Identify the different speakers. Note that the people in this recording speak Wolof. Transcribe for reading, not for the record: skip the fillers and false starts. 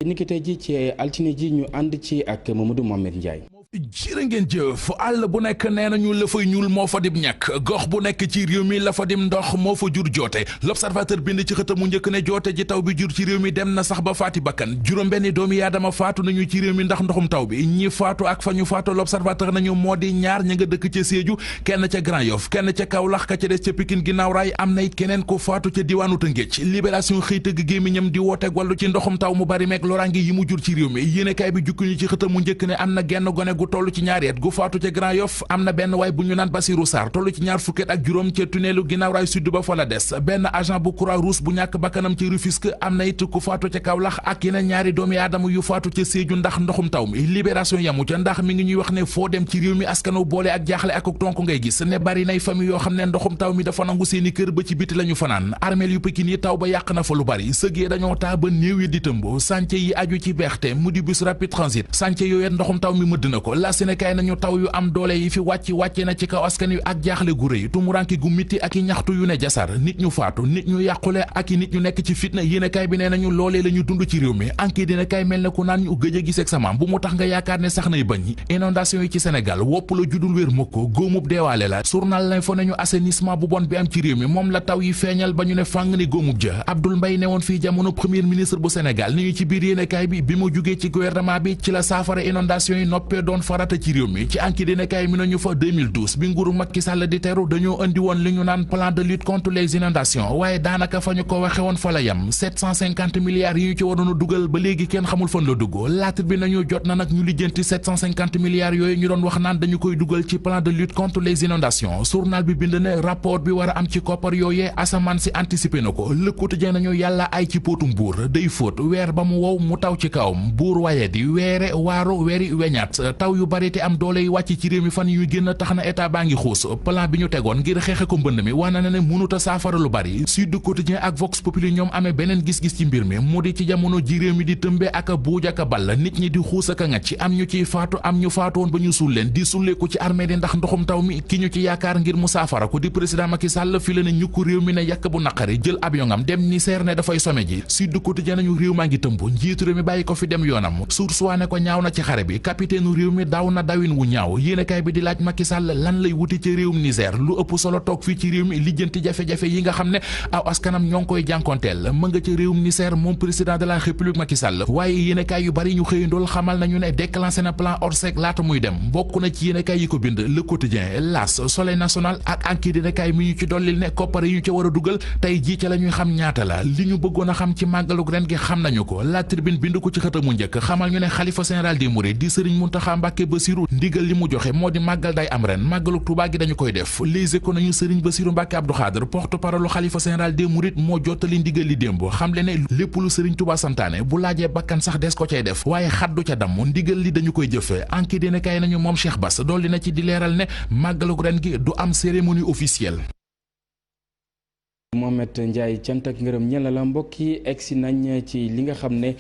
Speaker 1: niki tey ji ci altine ji ñu ànd ci ak Mamadou Mohamed Ndiaye.
Speaker 2: jërë ngeen jëf àll bu nekk nee nañu la fay ñuul moo fa dim ñàkk gox bu nekk ci réew mi la fa dim ndox moo fa jur joote l'observateur bind ci xëtam mu njëkk ne joote ji taw bi jur ci réew mi dem na sax ba faati bakkan juróom-benni doomi aadama faatu nañu ci réew mi ndax ndoxum taw bi ñi faatu ak fa ñu faatu l'observateur nañu moo di ñaar ña nga dëkk ca Sédhiou kenn ca Grand Yoff kenn ca Kaolack ka ca des ca Pikine ginnaaw raay am na it keneen ko faatu ca diwaanu Tëngéej libération xëy tëgg gémmiñam di woote wàllu ci ndoxum taw mu bari meeg loraange yi mu jur ci réew mi yéenekaay bi jukki ñu ci xëtam mu njëkk ne am na genn gone gu toll ci ñaari gu faatu ca Grand Yoff am na benn waay bu ñu naan Basirou Sarr tollu ci ñaar fukket ak juróom ca tunnelu ginnaaw raay sud ba fa la des benn agent bu Croix-Rouge bu ñàkk bakkanam ci Rufisque am na it ku faatu ca Kaolack ak yeneen ñaari doomi aadama yu faatu ca Sédhiou ndax ndoxum taw mi libération yamu ca ndax mi ngi ñuy wax ne foo dem ci réew mi askanu boole ak jaaxle ak tonk ngay gis ne bari nay famille yoo xam ne ndoxum taw mi dafa nangu seeni kër ba ci biti la ñu fanaan armeel yu Pikine yi taw ba yàq na fa lu bari sëgee dañoo taa ba néew yi di tëmb chantier yi aju ci beexte mu di bus rapide transit chantier yooyu ndoxum taw mi mëdd na ko la Sénégal nañu taw yu am doole yi fi wàcce na ci kaw askan wi ak jaaxle gu rëy tumuranke gu mitti ak i ñaxtu yu ne jasar nit ñu faatu nit ñu yàqule ak i nit ñu nekk ci fitna yéenekaay bi nee nañu loolee la ñu dund ci réew mi enquête dina kay mel ne ku naan ñu gëj a gis ak sama bu mu tax nga yaakaar ne sax nay bañ inondation yi ci Sénégal wopp la judul wér mukko góomub deewaale la journal lañ fa nañu assainissement bu bon bi am ci réew mi moom la taw yi feeñal ba ñu ne fàng ni góomub ja Abdoul Mbaye ne woon fii jamono premier ministre bu Sénégal ni ñu ci biir yéenekaay bi mu jugee ci gouvernement bi ci la saafara inondation yi noppee doon farata ci réew mi ci enquête dina kay mi nañu fa 2012 bi nguuru Macky Sall di teru dañoo andi woon li ñu naan plan de lutte contre les inondations waaye daanaka fa ñu ko waxe woon fa la yam 750 milliards yi ñu ci waroon a dugal ba léegi kenn xamul fan la dugg laata bi nañu jot na nag ñu lijjanti 750 milliards yooyu ñu doon wax naan dañu koy dugal ci plan de lutte contre les inondations journal bi bind ne rapport bi war a am ci koppar yooyee asamaan si anticipé na ko Le Quotidien nañu yàlla ay ci póotum buur day fóot weer ba mu wow mu taw ci kawam buur waaye di weere waaru weeri weñaat taw yu bari te am doole yi wàcc ci réew mi fan yu génn tax na état baa ngi xuus plan bi ñu tegoon ngir xeexe ko mbënd mi wane na ne mënut a saafara lu bari Sud Quotidien ak Vox Populi ñoom amee beneen gis-gis ci mbir mi mu di ci jamono ji réew mi di tëmbe ak a buuj ak a ball nit ñi di xuus ak a ngacc am ñu ciy faatu am ñu faatu woon ba ñu suul leen di sulleeku ci armée di ndax ndoxum taw mi ki ñu ci yaakaar ngir mu saafara ko di président Macky Sall fi la ne ñukku réew mi ne yàkk bu naqari jël avion am dem Niger ne dafay some ji Sud Quotidien nañu réew maa ngi tëmb njiitu réew mi bàyyi ko fi dem yoonam source waa ne ko ñaaw na ci xare bi capitaine réew mi daw na dawin wu ñaaw yéenekaay bi di laaj Macky Sall lan lay wuti ci réewum Niger lu ëpp solo toog fii ci réew mi lijjanti jafe-jafe yi nga xam ne aw askanam ñoo ngi koy jànkonteel mën nga ci réewum Niger moom président de la République Macky Sall waaye yéenekaay yu bari ñu xëyandool xamal nañu ne déclenché na plan Orsec laata muy dem bokk na ci yéenekaay yi ko bind Le Quotidien L'As Soleil National ak Enquête yéenekaay mi ñu ci dollil ne koppar yi ñu ci war a dugal tey jii ca la ñuy xam ñaata la li ñu bëggoon a xam ci màggalug ren gi xam nañu ko La Tribune bind ko ci xëtamu njëkk xamal ñu ne xalifa général des Mourides di Serigne Mountakha Mbacké Bassirou ndigal li mu joxe moo di màggal day am ren màggalu Tuubaa gi dañu koy def Les Échos nañu Serigne Bassirou Mbacké Abdou Khadre porte-parole xalifa général des Mourides moo jottali ndigal li démb xam le ne lépp lu Serigne Touba santaane bu laajee bakkan sax des ko cay def waaye xaddu ca damm ndigal li dañu koy jëfe enquête dina kay nañu moom Cheikh Bass dolli na ci di leeral ne màggalu ren gi du am cérémonie officielle.
Speaker 1: Mohamed Ndiaye cant ak ngërëm ñela la mbokk yi egsi nañ ci li nga xam ne